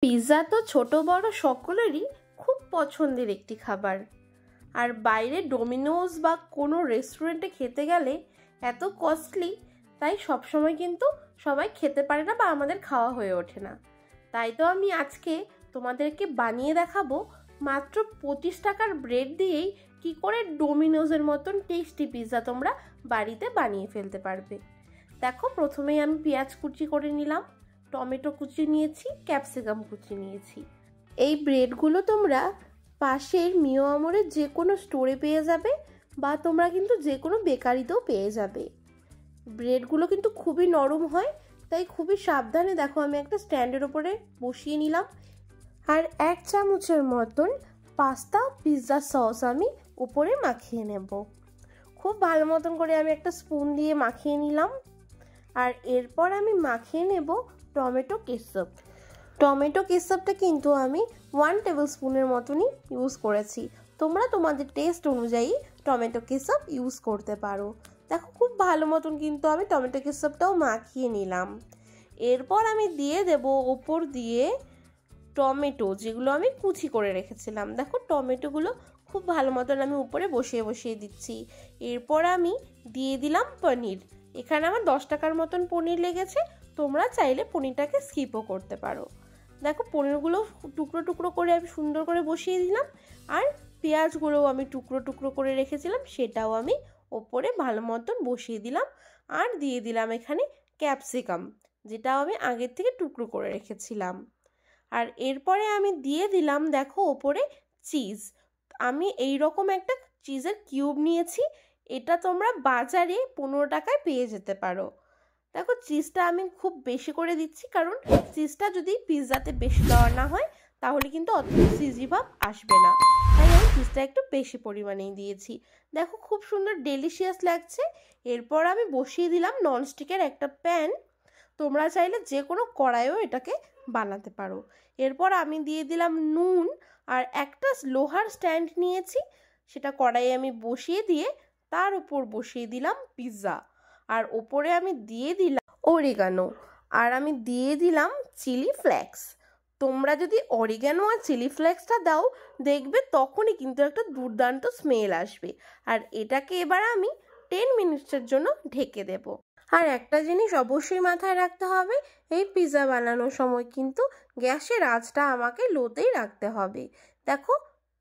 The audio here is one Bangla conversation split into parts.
পিৎজা তো ছোট বড় সকলেরই খুব পছন্দের একটি খাবার। আর বাইরে ডোমিনোজ বা কোনো রেস্টুরেন্টে খেতে গেলে এত কস্টলি, তাই সবসময় কিন্তু সবাই খেতে পারে না বা আমাদের খাওয়া হয়ে ওঠে না। তাই তো আমি আজকে তোমাদেরকে বানিয়ে দেখাবো মাত্র 25 টাকার ব্রেড দিয়েই কি করে ডোমিনোজের মতন টেস্টি পিৎজা তোমরা বাড়িতে বানিয়ে ফেলতে পারবে। দেখো, প্রথমেই আমি পেঁয়াজ কুচি করে নিলাম, টমেটো কুচি নিয়েছি, ক্যাপসিকাম কুচি নিয়েছি। এই ব্রেডগুলো তোমরা পাশের মিও আমরের যে কোনো স্টোরে পেয়ে যাবে বা তোমরা কিন্তু যে কোনো বেকারিতেও পেয়ে যাবে। ব্রেডগুলো কিন্তু খুবই নরম হয়, তাই খুবই সাবধানে দেখো আমি একটা স্ট্যান্ডের ওপরে বসিয়ে নিলাম। আর 1 চামচের মতন পাস্তা পিৎজা সস আমি উপরে মাখিয়ে নেব। খুব ভালো মতন করে আমি একটা স্পুন দিয়ে মাখিয়ে নিলাম। আর এরপর আমি মাখিয়ে নেব টমেটো কেচাপ। টমেটো কেচাপটা কিন্তু আমি 1 টেবিল স্পুনের মতনই ইউজ করেছি। তোমরা তোমাদের টেস্ট অনুযায়ী টমেটো কেচাপ ইউজ করতে পারো। দেখো, খুব ভালো মতন কিন্তু আমি টমেটো কেচাপটাও মাখিয়ে নিলাম। এরপর আমি দিয়ে দেব ওপর দিয়ে টমেটো, যেগুলো আমি কুচি করে রেখেছিলাম। দেখো, টমেটোগুলো খুব ভালো মতন আমি উপরে বসিয়ে বসিয়ে দিচ্ছি। এরপর আমি দিয়ে দিলাম পনির। এখানে আমার 10 টাকার মতন পনির লেগেছে, তোমরা চাইলে পনিরটাকে স্কিপও করতে পারো। দেখো, পনিরগুলো টুকরো টুকরো করে আমি সুন্দর করে বসিয়ে দিলাম। আর পেঁয়াজগুলোও আমি টুকরো টুকরো করে রেখেছিলাম, সেটাও আমি ওপরে ভালো মতন বসিয়ে দিলাম। আর দিয়ে দিলাম এখানে ক্যাপসিকাম, যেটাও আমি আগের থেকে টুকরো করে রেখেছিলাম। আর এরপরে আমি দিয়ে দিলাম দেখো ওপরে চিজ। আমি এই রকম একটা চিজের কিউব নিয়েছি, এটা তোমরা বাজারে 15 টাকায় পেয়ে যেতে পারো। দেখো, চিজটা আমি খুব বেশি করে দিচ্ছি, কারণ চিজটা যদি পিৎজাতে বেশি দেওয়া না হয় তাহলে কিন্তু অত চিজি ভাব আসবে না, তাই আমি চিজটা একটু বেশি পরিমাণেই দিয়েছি। দেখো, খুব সুন্দর ডেলিশিয়াস লাগছে। এরপর আমি বসিয়ে দিলাম ননস্টিকের একটা প্যান। তোমরা চাইলে যে কোনো কড়াইও এটাকে বানাতে পারো। এরপর আমি দিয়ে দিলাম নুন, আর একটা লোহার স্ট্যান্ড নিয়েছি, সেটা কড়াইয়ে আমি বসিয়ে দিয়ে তার উপর বসিয়ে দিলাম পিৎজা। আর ওপরে আমি দিয়ে দিলাম অরিগানো, আর আমি দিয়ে দিলাম চিলি ফ্লেক্স। তোমরা যদি অরিগানো আর চিলি ফ্লেক্সটা দাও, দেখবে তখনই কিন্তু একটা দুর্দান্ত স্মেল আসবে। আর এটাকে এবার আমি 10 মিনিটসের জন্য ঢেকে দেব। আর একটা জিনিস অবশ্যই মাথায় রাখতে হবে, এই পিৎজা বানানোর সময় কিন্তু গ্যাসের আঁচটা আমাকে লোতেই রাখতে হবে। দেখো,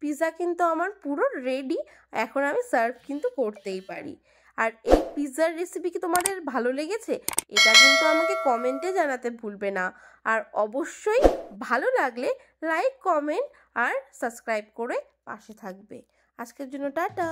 পিৎজা কিন্তু আমার পুরো রেডি, এখন আমি সার্ভ কিন্তু করতেই পারি। আর এই পিৎজার রেসিপি কি তোমাদের ভালো লেগেছে? এটা কিন্তু আমাকে কমেন্টে জানাতে ভুলবে না। আর অবশ্যই ভালো লাগলে লাইক, কমেন্ট আর সাবস্ক্রাইব করে পাশে থাকবে। আজকের জন্য টাটা।